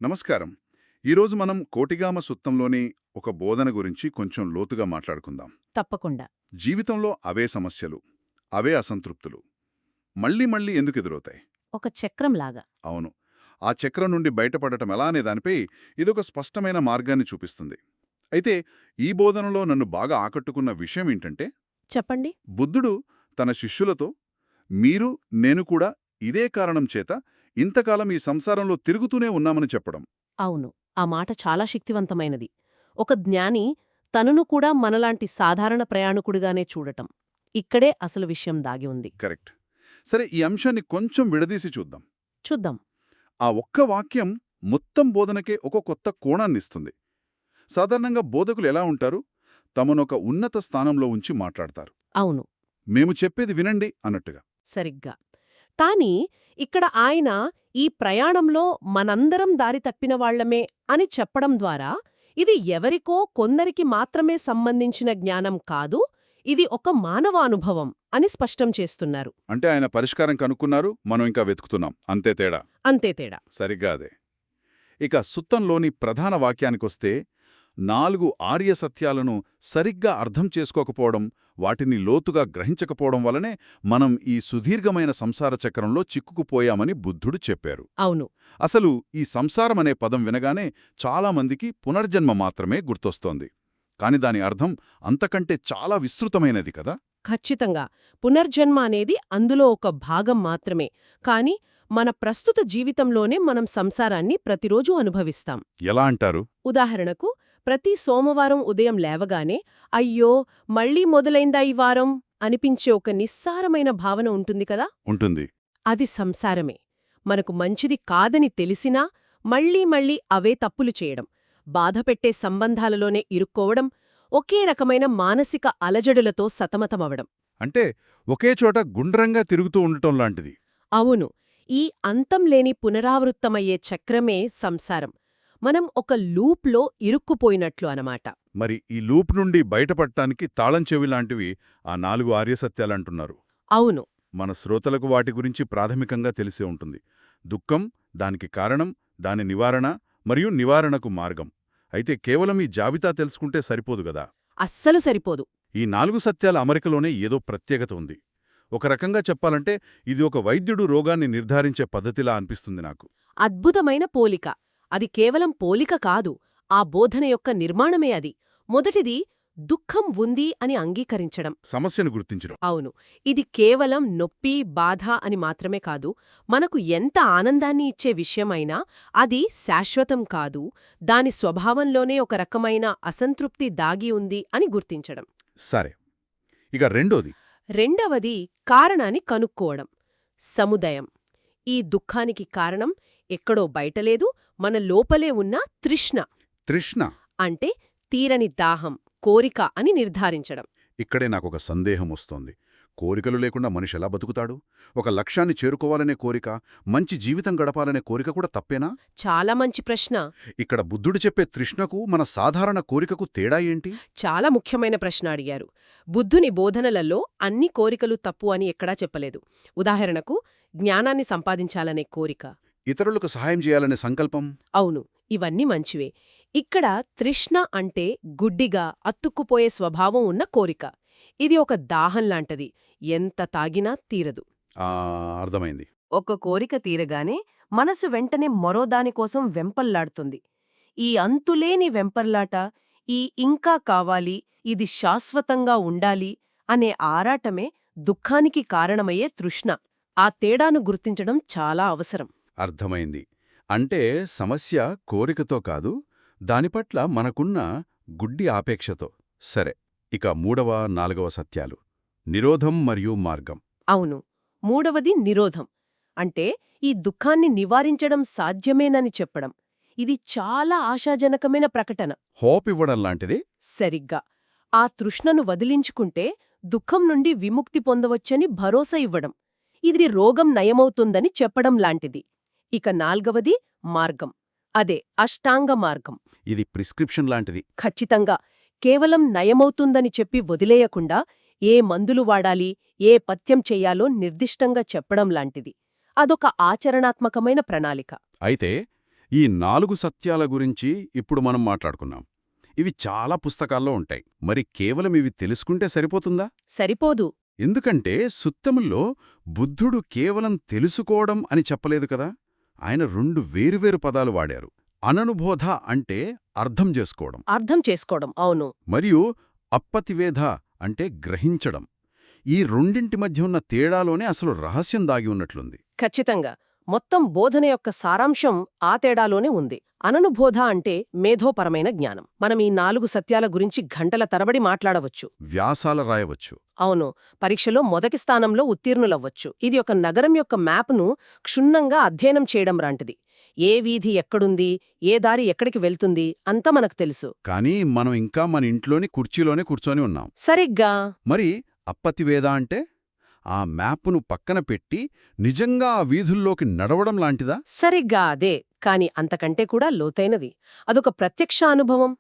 నమస్కారం. ఈరోజు మనం కోటిగామ సుత్తంలోని ఒక బోధన గురించి కొంచెం లోతుగా మాట్లాడుకుందాం. తప్పకుండా. జీవితంలో అవే సమస్యలు, అవే అసంతృప్తులు మళ్ళీ మళ్ళీ ఎందుకు ఎదురవుతాయి? ఒక చక్రంలాగా. అవును. ఆ చక్రం నుండి బయటపడటం ఎలా అనే దానిపై ఇదొక స్పష్టమైన మార్గాన్ని చూపిస్తుంది. అయితే ఈ బోధనలో నన్ను బాగా ఆకట్టుకున్న విషయం ఏంటంటే, చెప్పండి. బుద్ధుడు తన శిష్యులతో మీరు నేను కూడా ఇదే కారణం చేత ఇంతకాలం ఈ సంసారంలో తిరుగుతూనే ఉన్నామని చెప్పడం. అవును. ఆ మాట చాలా శక్తివంతమైనది. ఒక జ్ఞాని తనను కూడా మనలాంటి సాధారణ ప్రయాణికుడిగానే చూడటం. ఇక్కడే అసలు విషయం దాగి ఉంది. కరెక్ట్. సరే, ఈ అంశాన్ని కొంచెం విడదీసి చూద్దాం. చూద్దాం. ఆ ఒక్క వాక్యం మొత్తం బోధనకే ఒక కొత్త కోణాన్నిస్తుంది. సాధారణంగా బోధకులు ఎలా ఉంటారు? తమనొక ఉన్నత స్థానంలో ఉంచి మాట్లాడతారు. అవును. మేము చెప్పేది వినండి అన్నట్టుగా. సరిగ్గా. కానీ ఇక్కడ ఆయన ఈ ప్రయాణంలో మనందరం దారి తప్పినవాళ్లమే అని చెప్పడం ద్వారా ఇది ఎవరికో కొందరికి మాత్రమే సంబంధించిన జ్ఞానం కాదు, ఇది ఒక మానవానుభవం అని స్పష్టం చేస్తున్నారు. అంటే ఆయన పరిష్కారం కనుక్కున్నారు, మనం ఇంకా వెతుకుతున్నాం, అంతే తేడా. అంతే తేడా. సరిగ్గా అదే. ఇక సుత్తంలోని ప్రధాన వాక్యానికొస్తే 4 ఆర్య సత్యాలను సరిగ్గా అర్థం చేసుకోకపోవడం, వాటిని లోతుగా గ్రహించకపోవడం వలనే మనం ఈ సుదీర్ఘమైన సంసార చక్రంలో చిక్కుకుపోయామని బుద్ధుడు చెప్పారు. అవును. అసలు ఈ సంసారమనే పదం వినగానే చాలామందికి పునర్జన్మ మాత్రమే గుర్తొస్తోంది. కాని దాని అర్థం అంతకంటే చాలా విస్తృతమైనది కదా. ఖచ్చితంగా. పునర్జన్మ అనేది అందులో ఒక భాగం మాత్రమే. కాని మన ప్రస్తుత జీవితంలోనే మనం సంసారాన్ని ప్రతిరోజూ అనుభవిస్తాం. ఎలా అంటారు? ఉదాహరణకు, ప్రతి సోమవారం ఉదయం లేవగానే అయ్యో మళ్ళీ మొదలైందా ఈ వారం అనిపించే ఒక నిస్సారమైన భావన ఉంటుంది కదా. ఉంటుంది. అది సంసారమే. మనకు మంచిది కాదని తెలిసినా మళ్ళీ మళ్ళీ అవే తప్పులు చేయడం, బాధపెట్టే సంబంధాలలోనే ఇరుక్కోవడం, ఒకే రకమైన మానసిక అలజడులతో సతమతమవడం. అంటే ఒకే చోట గుండ్రంగా తిరుగుతూ ఉండటం లాంటిది. అవును. ఈ అంతంలేని పునరావృత్తమయ్యే చక్రమే సంసారం. మనం ఒక లూప్లో ఇరుక్కుపోయినట్లు అనమాట. మరి ఈ లూప్ నుండి బయటపడటానికి తాళం చెవి లాంటివి ఆ 4 ఆర్యసత్యాలంటున్నారు. అవును. మన శ్రోతలకు వాటి గురించి ప్రాథమికంగా తెలిసే ఉంటుంది. దుఃఖం, దానికి కారణం, దాని నివారణ మరియు నివారణకు మార్గం. అయితే కేవలం ఈ జాబితా తెలుసుకుంటే సరిపోదు గదా. అస్సలు సరిపోదు. ఈ 4 సత్యాల అమరికలోనే ఏదో ప్రత్యేకత ఉంది. ఒక రకంగా చెప్పాలంటే ఇది ఒక వైద్యుడు రోగాన్ని నిర్ధారించే పద్ధతిలా అనిపిస్తుంది నాకు. అద్భుతమైన పోలిక. అది కేవలం పోలిక కాదు, ఆ బోధన యొక్క నిర్మాణమే అది. మొదటిది, దుఃఖం ఉంది అని అంగీకరించడం. సమస్యను గుర్తించడం. అవును. ఇది కేవలం నొప్పి, బాధ అని మాత్రమే కాదు, మనకు ఎంత ఆనందాన్ని ఇచ్చే విషయమైనా అది శాశ్వతం కాదు, దాని స్వభావంలోనే ఒక రకమైన అసంతృప్తి దాగి ఉంది అని గుర్తించడం. సరే, ఇక రెండవది, కారణాన్ని కనుక్కోవడం. సముదయం. ఈ దుఃఖానికి కారణం ఎక్కడో బయటలేదు, మన లోపలే ఉన్న తృష్ణ అంటే తీరని దాహం, కోరిక అని నిర్ధారించడం. ఇక్కడే నాకొక సందేహం వస్తోంది. కోరికలు లేకుండా మనిషి ఎలా బతుకుతాడు? ఒక లక్ష్యాన్ని చేరుకోవాలనే కోరిక, మంచి జీవితం గడపాలనే కోరిక కూడా తప్పేనా? చాలా మంచి ప్రశ్న. ఇక్కడ బుద్ధుడు చెప్పే తృష్ణకు మన సాధారణ కోరికకు తేడా ఏంటి? చాలా ముఖ్యమైన ప్రశ్న అడిగారు. బుద్ధుని బోధనలలో అన్ని కోరికలు తప్పు అని ఎక్కడా చెప్పలేదు. ఉదాహరణకు, జ్ఞానాన్ని సంపాదించాలనే కోరిక, ఇతరులకు సహాయం చేయాలనే సంకల్పం. అవును, ఇవన్నీ మంచివే. ఇక్కడ తృష్ణ అంటే గుడ్డిగా అతుక్కుపోయే స్వభావం ఉన్న కోరిక. ఇది ఒక దాహంలాంటది, ఎంత తాగినా తీరదు. అర్థమైంది. ఒక కోరిక తీరగానే మనసు వెంటనే మరో దానికోసం వెంపల్లాడుతుంది. ఈ అంతులేని వెంపర్లాట, ఈ ఇంకా కావాలి, ఇది శాశ్వతంగా ఉండాలి అనే ఆరాటమే దుఃఖానికి కారణమయ్యే తృష్ణ. ఆ తేడాను గుర్తించడం చాలా అవసరం. అర్థమైంది. అంటే సమస్య కోరికతో కాదు, దానిపట్ల మనకున్న గుడ్డి ఆపేక్షతో. సరే, ఇక 3వ, 4వ సత్యాలు, నిరోధం మరియు మార్గం. అవును. మూడవది నిరోధం. అంటే ఈ దుఃఖాన్ని నివారించడం సాధ్యమేనని చెప్పడం. ఇది చాలా ఆశాజనకమైన ప్రకటన. హోప్ ఇవ్వడం లాంటిది. సరిగ్గా. ఆ తృష్ణను వదిలించుకుంటే దుఃఖం నుండి విముక్తి పొందవచ్చని భరోసా ఇవ్వడం. ఇది రోగం నయమవుతుందని చెప్పడం లాంటిది. ఇక 4వది మార్గం. అదే అష్టాంగ మార్గం. ఇది ప్రిస్క్రిప్షన్ లాంటిది. ఖచ్చితంగా. కేవలం నయమవుతుందని చెప్పి వదిలేయకుండా ఏ మందులు వాడాలి, ఏ పథ్యం చెయ్యాలో నిర్దిష్టంగా చెప్పడం లాంటిది. అదొక ఆచరణాత్మకమైన ప్రణాళిక. అయితే ఈ 4 సత్యాల గురించి ఇప్పుడు మనం మాట్లాడుకున్నాం. ఇవి చాలా పుస్తకాల్లో ఉంటాయి. మరి కేవలం ఇవి తెలుసుకుంటే సరిపోతుందా? సరిపోదు. ఎందుకంటే సుత్తముల్లో బుద్ధుడు కేవలం తెలుసుకోవడం అని చెప్పలేదు కదా. ఆయన 2 వేరువేరు పదాలు వాడారు. అననుబోధ అంటే అర్థం చేసుకోవడం, అర్థం చేసుకోవడం, అవును. మరియు అప్పతివేధ అంటే గ్రహించడం. ఈ రెండింటి మధ్య ఉన్న తేడాలోనే అసలు రహస్యం దాగి ఉన్నట్లుంది. ఖచ్చితంగా. మొత్తం బోధన యొక్క సారాంశం ఆ తేడాలోనే ఉంది. అననుబోధ అంటే మేధోపరమైన జ్ఞానం. మనం ఈ 4 సత్యాల గురించి గంటల తరబడి మాట్లాడవచ్చు. వ్యాసాల రాయవచ్చు. అవును, పరీక్షలో మొదటి స్థానంలో ఉత్తీర్ణులవ్వచ్చు. ఇది ఒక నగరం యొక్క మ్యాప్ను క్షుణ్ణంగా అధ్యయనం చేయడం లాంటిది. ఏ వీధి ఎక్కడుంది, ఏ దారి ఎక్కడికి వెళ్తుంది అంతా మనకు తెలుసు. కానీ మనం ఇంకా మన ఇంట్లోని కుర్చీలోనే కూర్చొని ఉన్నాం. సరిగ్గా. మరి అప్పతివేద అంటే ఆ మ్యాపును పక్కన పెట్టి నిజంగా ఆ వీధుల్లోకి నడవడం లాంటిదా? సరిగ్గా అదే, కాని అంతకంటే కూడా లోతైనది. అదొక ప్రత్యక్ష అనుభవం.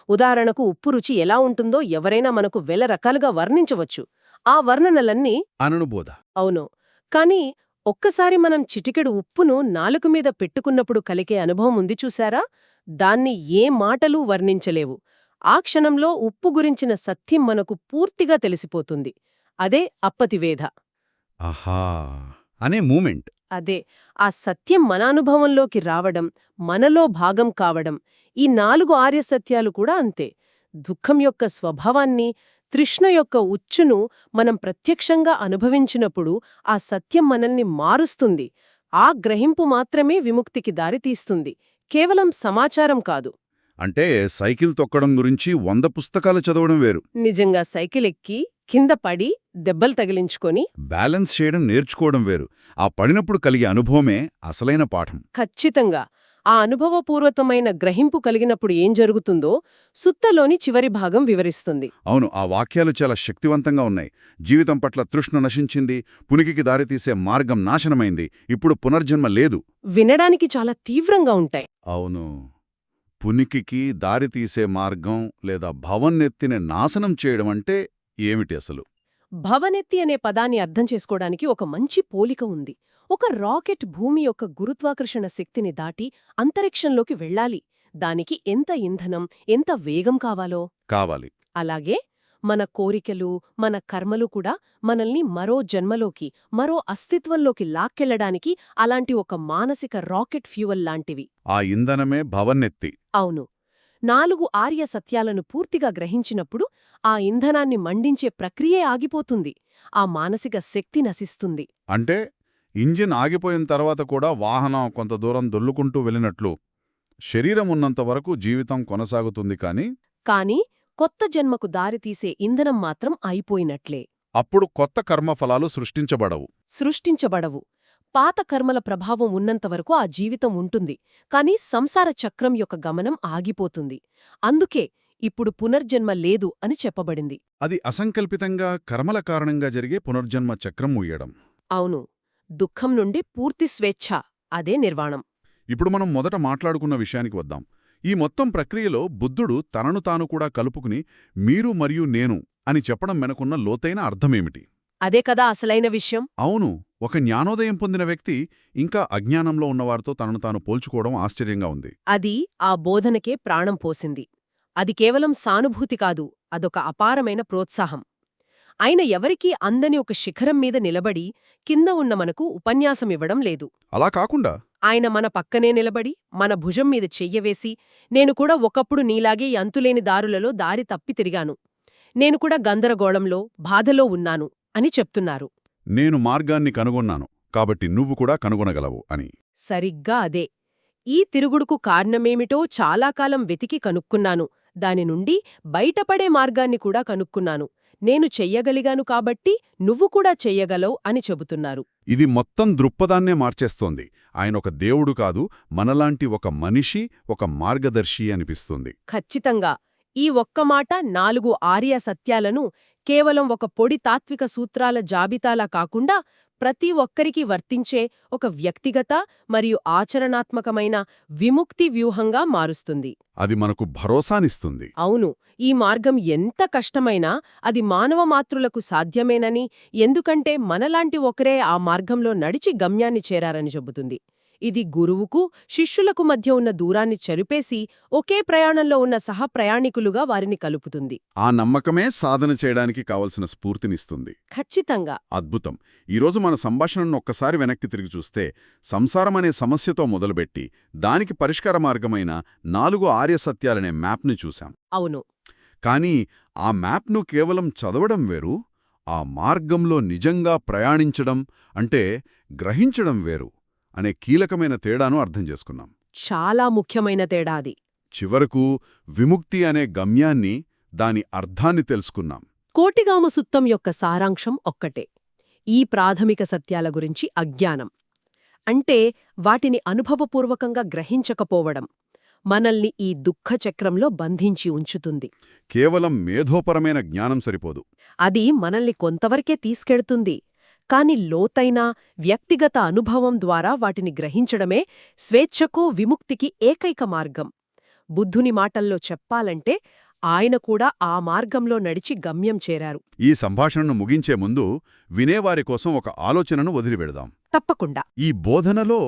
ఉదాహరణకు ఉప్పు రుచి ఎలా ఉంటుందో ఎవరైనా మనకు వేల రకాలుగా వర్ణించవచ్చు. ఆ వర్ణనలన్నీ అననుబోధ. అవును. కాని ఒక్కసారి మనం చిటికెడు ఉప్పును నాలుక మీద పెట్టుకున్నప్పుడు కలిగే అనుభవం ఉంది చూశారా? దాన్ని ఏ మాటలూ వర్ణించలేవు. ఆ క్షణంలో ఉప్పు గురించిన సత్యం మనకు పూర్తిగా తెలిసిపోతుంది. అదే అప్పతివేధ. ఆహా అనే మూమెంట్. అదే, ఆ సత్యం మన అనుభవంలోకి రావడం, మనలో భాగం కావడం. ఈ 4 ఆర్యసత్యాలు కూడా అంతే. దుఃఖం యొక్క స్వభావాన్ని, తృష్ణ యొక్క ఉచ్చును మనం ప్రత్యక్షంగా అనుభవించినప్పుడు ఆ సత్యం మనల్ని మారుస్తుంది. ఆ గ్రహింపు మాత్రమే విముక్తికి దారితీస్తుంది, కేవలం సమాచారం కాదు. అంటే సైకిల్ తొక్కడం గురించి 100 పుస్తకాలు చదవడం వేరు. నిజంగా సైకిల్ ఎక్కి కింద పడి దెబ్బలు తగిలించుకొని బ్యాలెన్స్ చేయడం నేర్చుకోవడం వేరు. ఆ పడినప్పుడు కలిగే అనుభవమే అసలైన పాఠం. ఖచ్చితంగా ఆ అనుభవపూర్వకమైన గ్రహింపు కలిగినప్పుడు ఏం జరుగుతుందో సుత్తలోని చివరి భాగం వివరిస్తుంది. అవును, ఆ వాక్యాలు చాలా శక్తివంతంగా ఉన్నాయి. జీవితం పట్ల తృష్ణ నశించింది, పునికికి దారితీసే మార్గం నాశనమైంది, ఇప్పుడు పునర్జన్మ లేదు. వినడానికి చాలా తీవ్రంగా ఉంటాయి. అవును, పునికికి దారితీసే మార్గం లేదా భవన్నెత్తిని నాశనం చేయడం అంటే ఏమిటి అసలు? భవనెత్తి అనే పదాన్ని అర్థం చేసుకోవడానికి ఒక మంచి పోలిక ఉంది. ఒక రాకెట్ భూమి యొక్క గురుత్వాకర్షణ శక్తిని దాటి అంతరిక్షంలోకి వెళ్ళాలి. దానికి ఎంత ఇంధనం, ఎంత వేగం కావాలి. అలాగే మన కోరికలు, మన కర్మలు కూడా మనల్ని మరో జన్మలోకి, మరో అస్తిత్వంలోకి లాక్కెళ్లడానికి అలాంటి ఒక మానసిక రాకెట్ ఫ్యూయల్ లాంటివి. ఆ ఇంధనమే భవన్నెత్తి. అవును. 4 ఆర్య సత్యాలను పూర్తిగా గ్రహించినప్పుడు ఆ ఇంధనాన్ని మండించే ప్రక్రియే ఆగిపోతుంది. ఆ మానసిక శక్తి నశిస్తుంది. అంటే ఇంజిన్ ఆగిపోయిన తర్వాత కూడా వాహనం కొంత దూరం దొల్లుకుంటూ వెళ్ళినట్లు శరీరం ఉన్నంత వరకు జీవితం కొనసాగుతుంది. కాని కొత్త జన్మకు దారితీసే ఇంధనం మాత్రం అయిపోయినట్లే. అప్పుడు కొత్త కర్మఫలాలు సృష్టించబడవు. పాత కర్మల ప్రభావం ఉన్నంతవరకు ఆ జీవితం ఉంటుంది, కాని సంసార చక్రం యొక్క గమనం ఆగిపోతుంది. అందుకే ఇప్పుడు పునర్జన్మ లేదు అని చెప్పబడింది. అది అసంకల్పితంగా కర్మల కారణంగా జరిగే పునర్జన్మ చక్రం ముయ్యడం. అవును, దుఃఖం నుండి పూర్తి స్వేచ్ఛ, అదే నిర్వాణం. ఇప్పుడు మనం మొదట మాట్లాడుకున్న విషయానికి వద్దాం. ఈ మొత్తం ప్రక్రియలో బుద్ధుడు తనను తాను కూడా కలుపుకుని మీరు మరియు నేను అని చెప్పడం వెనకున్న లోతైన అర్థమేమిటి? అదే కదా అసలైన విషయం. అవును, ఒక జ్ఞానోదయం పొందిన వ్యక్తి ఇంకా అజ్ఞానంలో ఉన్నవారితో తనను తాను పోల్చుకోవడం ఆశ్చర్యంగా ఉంది. అది ఆ బోధనకే ప్రాణం పోసింది. అది కేవలం సానుభూతి కాదు, అదొక అపారమైన ప్రోత్సాహం. ఆయన ఎవరికీ అందని ఒక శిఖరం మీద నిలబడి కింద ఉన్న మనకు ఉపన్యాసమివ్వడం లేదు. అలా కాకుండా ఆయన మన పక్కనే నిలబడి, మన భుజం మీద చెయ్యవేసి, నేను కూడా ఒకప్పుడు నీలాగే అంతులేని దారులలో దారి తప్పి తిరిగాను, నేను కూడా గందరగోళంలో, బాధలో ఉన్నాను అని చెప్తున్నారు. నేను మార్గాన్ని కనుగొన్నాను, కాబట్టి నువ్వు కూడా కనుగొనగలవు అని. సరిగ్గా అదే. ఈ తిరుగుడుకు కారణమేమిటో చాలా కాలం వెతికి కనుక్కున్నాను, దాని నుండి బయటపడే మార్గాన్ని కూడా కనుక్కున్నాను, నేను చెయ్యగలిగాను కాబట్టి నువ్వు కూడా చెయ్యగలవు అని చెబుతున్నారు. ఇది మొత్తం దృక్పథాన్నే మార్చేస్తోంది. ఆయన ఒక దేవుడు కాదు, మనలాంటి ఒక మనిషి, ఒక మార్గదర్శి అనిపిస్తుంది. ఖచ్చితంగా. ఈ ఒక్క మాట 4 ఆర్య సత్యాలను కేవలం ఒక పొడి తాత్విక సూత్రాల జాబితాలా కాకుండా ప్రతి ఒక్కరికి వర్తించే ఒక వ్యక్తిగత మరియు ఆచరణాత్మకమైన విముక్తి వ్యూహంగా మారుస్తుంది. అది మనకు భరోసానిస్తుంది. అవును, ఈ మార్గం ఎంత కష్టమైనా అది మానవ మాతృలకు సాధ్యమేనని, ఎందుకంటే మనలాంటి ఒకరే ఆ మార్గంలో నడిచి గమ్యాన్ని చేరారని చెబుతుంది. ఇది గురువుకు శిష్యులకు మధ్య ఉన్న దూరాన్ని చెరిపేసి ఒకే ప్రయాణంలో ఉన్న సహప్రయాణికులుగా వారిని కలుపుతుంది. ఆ నమ్మకమే సాధన చేయడానికి కావలసిన స్ఫూర్తినిస్తుంది. ఖచ్చితంగా. అద్భుతం. ఈరోజు మన సంభాషణను ఒక్కసారి వెనక్కి తిరిగి చూస్తే, సంసారం అనే సమస్యతో మొదలుపెట్టి దానికి పరిష్కార మార్గమైన 4 ఆర్య సత్యాలనే మ్యాప్ని చూశాం. అవును. కానీ ఆ మ్యాప్ను కేవలం చదవడం వేరు, ఆ మార్గంలో నిజంగా ప్రయాణించడం అంటే గ్రహించడం వేరు అనే కీలకమైన తేడాను అర్థం చేసుకున్నాం. చాలా ముఖ్యమైన తేడా అది. చివరకు విముక్తి అనే గమ్యాన్ని, దాని అర్థాన్ని తెలుసుకున్నాం. కోటిగామ సుత్తం యొక్క సారాంశం ఒక్కటే. ఈ ప్రాథమిక సత్యాల గురించి అజ్ఞానం అంటే వాటిని అనుభవపూర్వకంగా గ్రహించకపోవడం మనల్ని ఈ దుఃఖచక్రంలో బంధించి ఉంచుతుంది. కేవలం మేధోపరమైన జ్ఞానం సరిపోదు. అది మనల్ని కొంతవరకే తీసుకెడుతుంది. కాని లోతైన వ్యక్తిగత అనుభవం ద్వారా వాటిని గ్రహించడమే స్వేచ్ఛకు విముక్తికి ఏకైక మార్గం. బుద్ధుని మాటల్లో చెప్పాలంటే ఆయన కూడా ఆ మార్గంలో నడిచి గమ్యం చేరారు. ఈ సంభాషణను ముగించే ముందు వినేవారి కోసం ఒక ఆలోచనను వదిలివెడదాం. తప్పకుండా. ఈ బోధనలో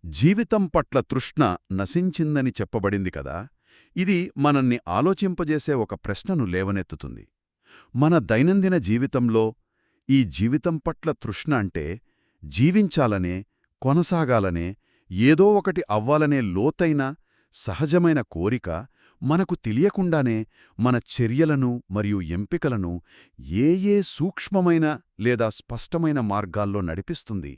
జీవితం పట్ల తృష్ణ నశించిందని చెప్పబడింది కదా, ఇది మనల్ని ఆలోచింపజేసే ఒక ప్రశ్నను లేవనెత్తుతుంది. మన దైనందిన జీవితంలో ఈ జీవితం పట్ల తృష్ణ అంటే జీవించాలనే, కొనసాగాలనే, ఏదో ఒకటి అవ్వాలనే లోతైన, సహజమైన కోరిక మనకు తెలియకుండానే మన చర్యలను మరియు ఎంపికలను ఏ సూక్ష్మమైన లేదా స్పష్టమైన మార్గాల్లో నడిపిస్తుంది.